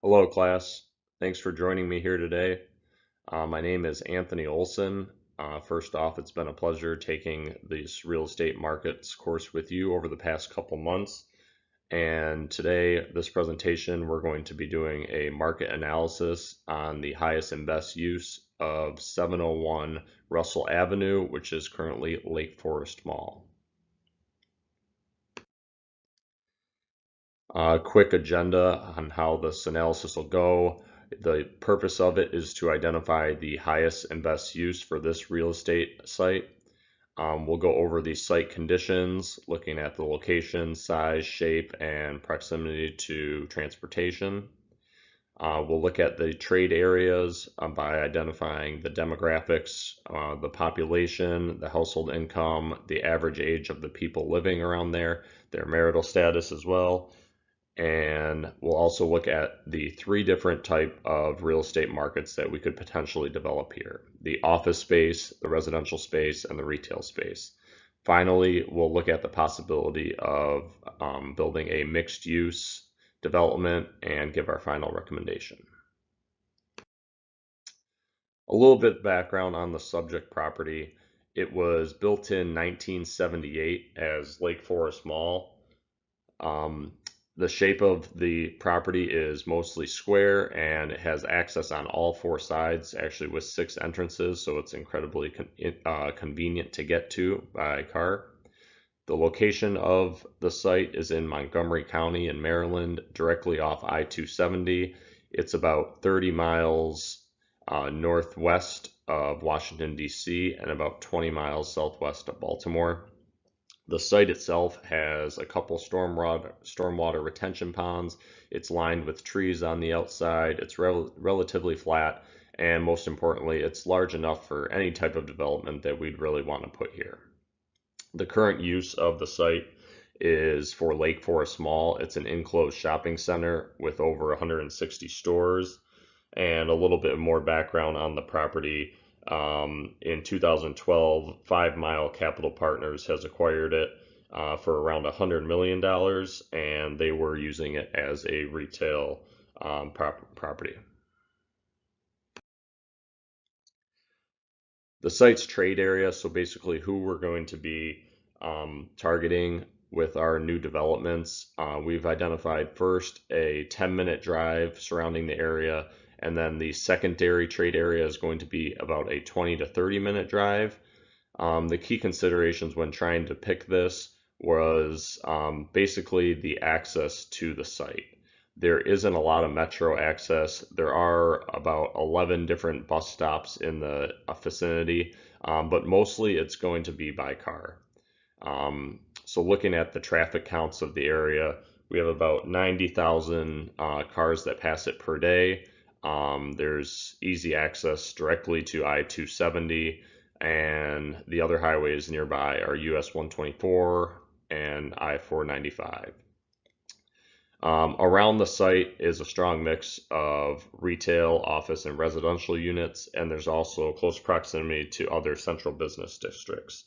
Hello, class. Thanks for joining me here today. My name is Anthony Olson. First off, it's been a pleasure taking this real estate markets course with you over the past couple months. And today, this presentation, we're going to be doing a market analysis on the highest and best use of 701 Russell Avenue, which is currently Lakeforest Mall. Quick agenda on how this analysis will go. The purpose of it is to identify the highest and best use for this real estate site. We'll go over the site conditions, looking at the location, size, shape, and proximity to transportation. We'll look at the trade areas by identifying the demographics, the population, the household income, the average age of the people living around there, their marital status as well. And we'll also look at the three different type of real estate markets that we could potentially develop here: the office space, the residential space, and the retail space. Finally, we'll look at the possibility of building a mixed use development and give our final recommendation. A little bit background on the subject property. It was built in 1978 as Lakeforest Mall. Um, the shape of the property is mostly square and it has access on all four sides, actually with 6 entrances, so it's incredibly convenient to get to by car. The location of the site is in Montgomery County in Maryland, directly off I-270. It's about 30 miles northwest of Washington, D.C., and about 20 miles southwest of Baltimore. The site itself has a couple stormwater retention ponds. It's lined with trees on the outside. It's relatively flat, and most importantly, it's large enough for any type of development that we'd really want to put here. The current use of the site is for Lakeforest Mall. It's an enclosed shopping center with over 160 stores. And a little bit more background on the property. In 2012, 5 Mile Capital Partners has acquired it for around $100 million, and they were using it as a retail property. The site's trade area, so basically who we're going to be targeting with our new developments. We've identified first a 10-minute drive surrounding the area, and then the secondary trade area is going to be about a 20 to 30-minute drive. The key considerations when trying to pick this was basically the access to the site. There isn't a lot of metro access. There are about 11 different bus stops in the vicinity, but mostly it's going to be by car. So looking at the traffic counts of the area, we have about 90,000 cars that pass it per day. There's easy access directly to I-270, and the other highways nearby are US 124 and I-495. Around the site is a strong mix of retail, office, and residential units, and there's also close proximity to other central business districts.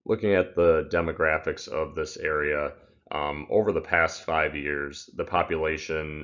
Looking at the demographics of this area, over the past 5 years, the population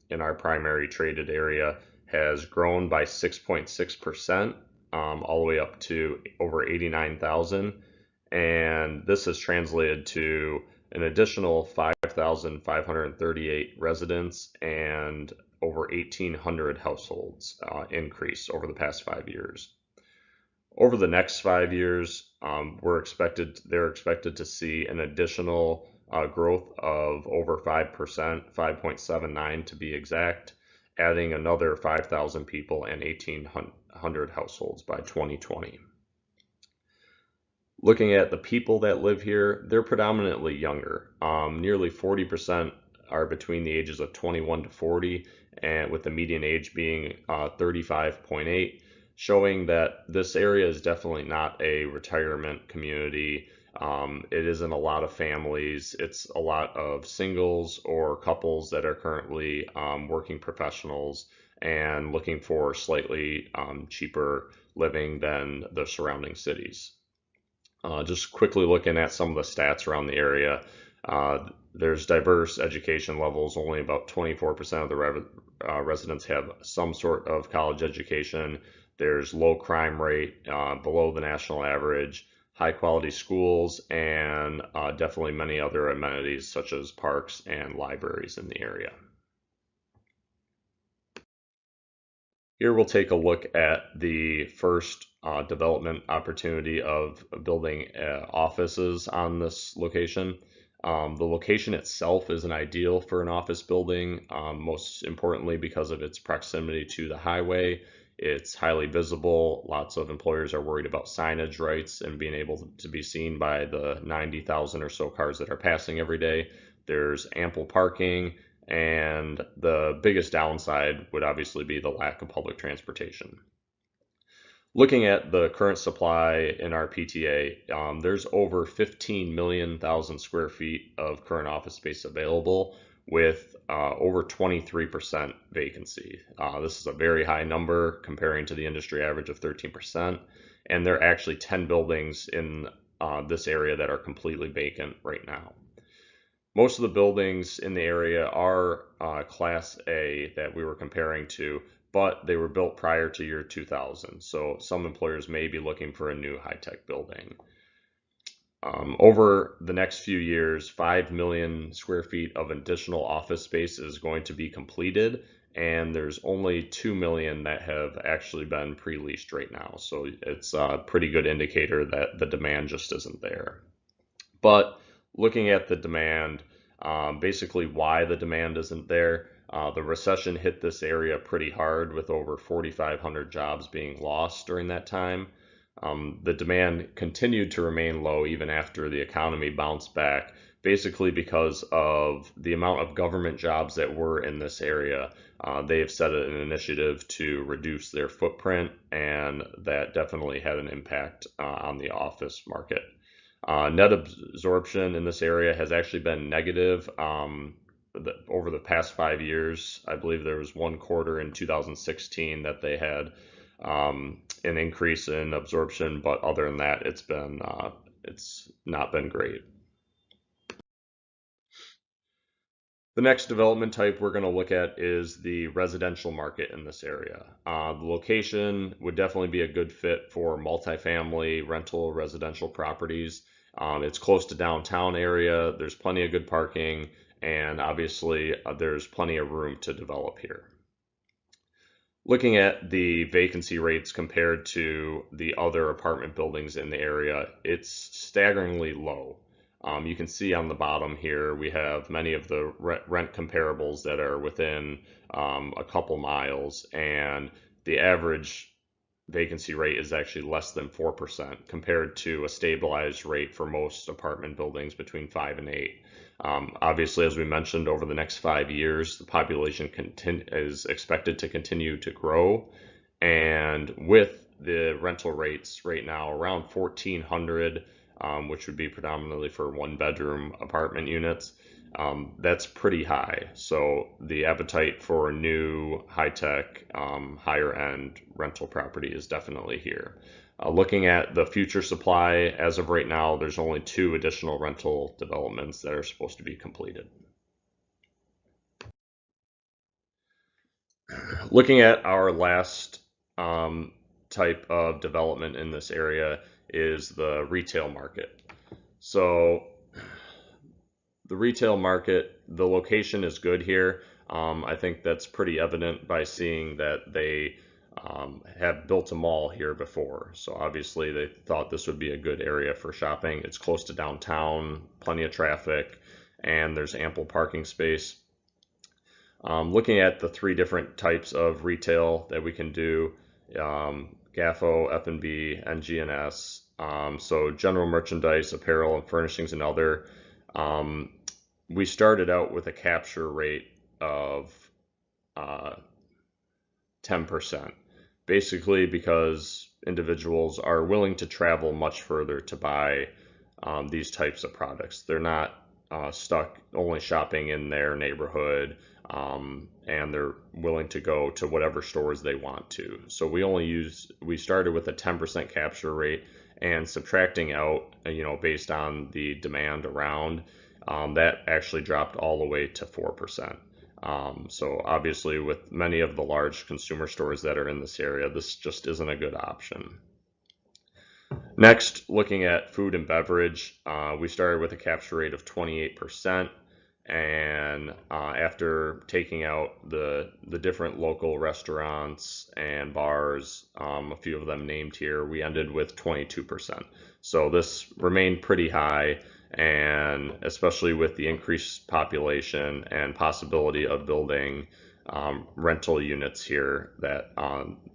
in our primary traded area has grown by 6.6%, all the way up to over 89,000. And this has translated to an additional 5,538 residents and over 1,800 households increase over the past 5 years. Over the next 5 years, they're expected to see an additional growth of over 5%, 5.79 to be exact, adding another 5,000 people and 1,800 households by 2020. Looking at the people that live here, they're predominantly younger. Nearly 40% are between the ages of 21 to 40, and with the median age being 35.8, showing that this area is definitely not a retirement community. It isn't a lot of families. It's a lot of singles or couples that are currently working professionals and looking for slightly cheaper living than the surrounding cities. Just quickly looking at some of the stats around the area. There's diverse education levels. Only about 24% of the residents have some sort of college education. There's low crime rate, below the national average, high quality schools, and definitely many other amenities such as parks and libraries in the area. Here we'll take a look at the first development opportunity of building offices on this location. The location itself isn't ideal for an office building, most importantly because of its proximity to the highway. It's highly visible. Lots of employers are worried about signage rights and being able to be seen by the 90,000 or so cars that are passing every day. There's ample parking, and the biggest downside would obviously be the lack of public transportation. Looking at the current supply in our PTA, there's over 15 million square feet of current office space available with over 23% vacancy. This is a very high number comparing to the industry average of 13%. And there are actually 10 buildings in this area that are completely vacant right now. Most of the buildings in the area are Class A that we were comparing to, but they were built prior to year 2000. So some employers may be looking for a new high-tech building. Over the next few years, 5 million square feet of additional office space is going to be completed, and there's only 2 million that have actually been pre-leased right now. So it's a pretty good indicator that the demand just isn't there. But looking at the demand, basically why the demand isn't there, the recession hit this area pretty hard with over 4,500 jobs being lost during that time. The demand continued to remain low even after the economy bounced back, basically because of the amount of government jobs that were in this area. They have set an initiative to reduce their footprint, and that definitely had an impact on the office market. Net absorption in this area has actually been negative over the past 5 years. I believe there was one quarter in 2016 that they had an increase in absorption, but other than that, it's not been great. The next development type we're going to look at is the residential market in this area. The location would definitely be a good fit for multifamily rental residential properties. It's close to downtown area. There's plenty of good parking, and obviously there's plenty of room to develop here. Looking at the vacancy rates compared to the other apartment buildings in the area, it's staggeringly low. You can see on the bottom here, we have many of the rent comparables that are within a couple miles, and the average vacancy rate is actually less than 4% compared to a stabilized rate for most apartment buildings between 5 and 8. Obviously, as we mentioned, over the next 5 years, the population is expected to continue to grow, and with the rental rates right now around 1,400, which would be predominantly for one-bedroom apartment units, that's pretty high. So the appetite for new high-tech, higher-end rental property is definitely here. Looking at the future supply, as of right now, there's only 2 additional rental developments that are supposed to be completed. Looking at our last type of development in this area is the retail market. So the retail market, the location is good here. I think that's pretty evident by seeing that they have built a mall here before. So obviously they thought this would be a good area for shopping. It's close to downtown, plenty of traffic, and there's ample parking space. Looking at the 3 different types of retail that we can do, GAFO, F&B, and GNS. So general merchandise, apparel, and furnishings and other. We started out with a capture rate of 10%, basically because individuals are willing to travel much further to buy these types of products. They're not stuck only shopping in their neighborhood, and they're willing to go to whatever stores they want to. So we started with a 10% capture rate, and subtracting out, based on the demand around, that actually dropped all the way to 4%. So obviously, with many of the large consumer stores that are in this area, this just isn't a good option. Next, looking at food and beverage, we started with a capture rate of 28%. And after taking out the different local restaurants and bars, a few of them named here, we ended with 22%. So this remained pretty high, and especially with the increased population and possibility of building rental units here, that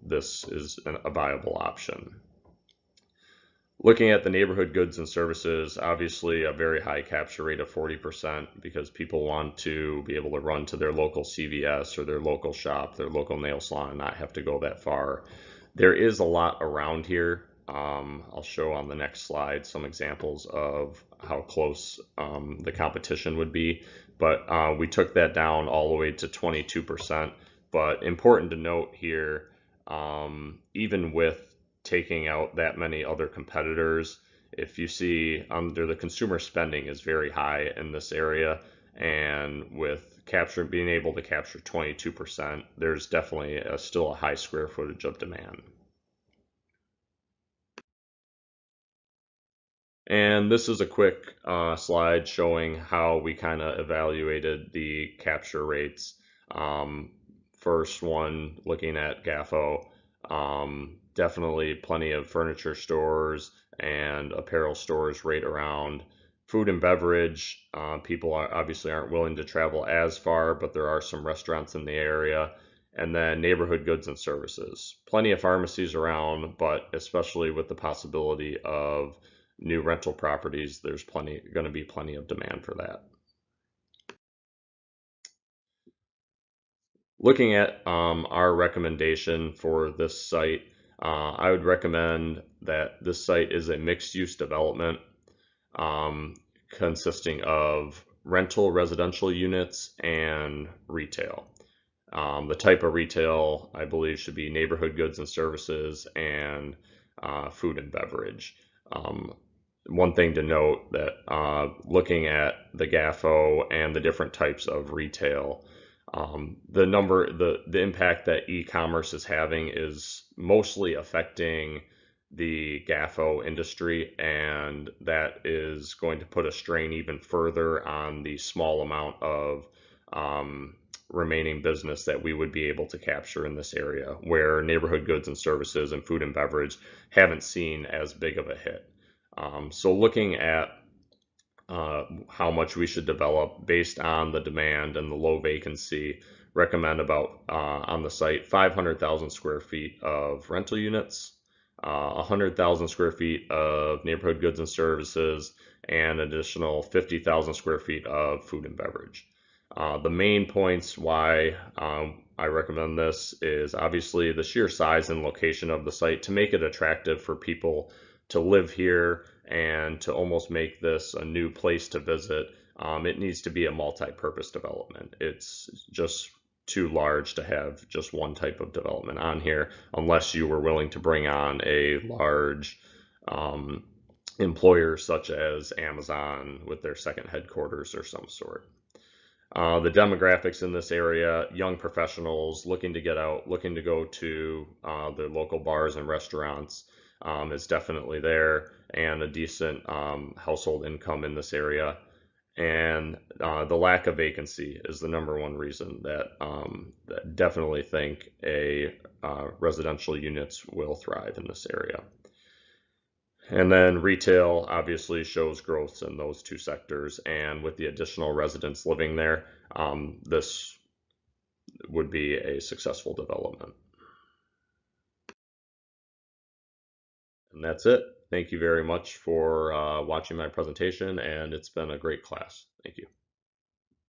this is a viable option. Looking at the neighborhood goods and services, obviously a very high capture rate of 40% because people want to be able to run to their local CVS or their local shop, their local nail salon, and not have to go that far. There is a lot around here. I'll show on the next slide some examples of how close the competition would be, but we took that down all the way to 22%. But important to note here, even with taking out that many other competitors, if you see under the consumer spending is very high in this area, and with being able to capture 22%, there's definitely still a high square footage of demand. And this is a quick slide showing how we kind of evaluated the capture rates. Um, First one, looking at GAFO, definitely plenty of furniture stores and apparel stores right around. Food and beverage, people obviously aren't willing to travel as far, but there are some restaurants in the area. And then neighborhood goods and services. Plenty of pharmacies around, but especially with the possibility of new rental properties, there's going to be plenty of demand for that. Looking at our recommendation for this site, I would recommend that this site is a mixed use development um, consisting of rental residential units and retail. The type of retail, I believe, should be neighborhood goods and services and food and beverage. Um, One thing to note that looking at the GAFO and the different types of retail, the impact that e-commerce is having is mostly affecting the GAFO industry, and that is going to put a strain even further on the small amount of remaining business that we would be able to capture in this area, where neighborhood goods and services and food and beverage haven't seen as big of a hit. So looking at how much we should develop based on the demand and the low vacancy, recommend about on the site 500,000 square feet of rental units, 100,000 square feet of neighborhood goods and services, and additional 50,000 square feet of food and beverage. The main points why I recommend this is obviously the sheer size and location of the site to make it attractive for people to live here and to almost make this a new place to visit. It needs to be a multi-purpose development. It's just too large to have just one type of development on here unless you were willing to bring on a large employer such as Amazon with their second headquarters or some sort. The demographics in this area, young professionals looking to get out, looking to go to the local bars and restaurants, is definitely there, and a decent household income in this area. And the lack of vacancy is the number one reason that definitely think a residential units will thrive in this area. And then retail obviously shows growth in those two sectors, and with the additional residents living there, this would be a successful development. And that's it. Thank you very much for watching my presentation, and it's been a great class. Thank you.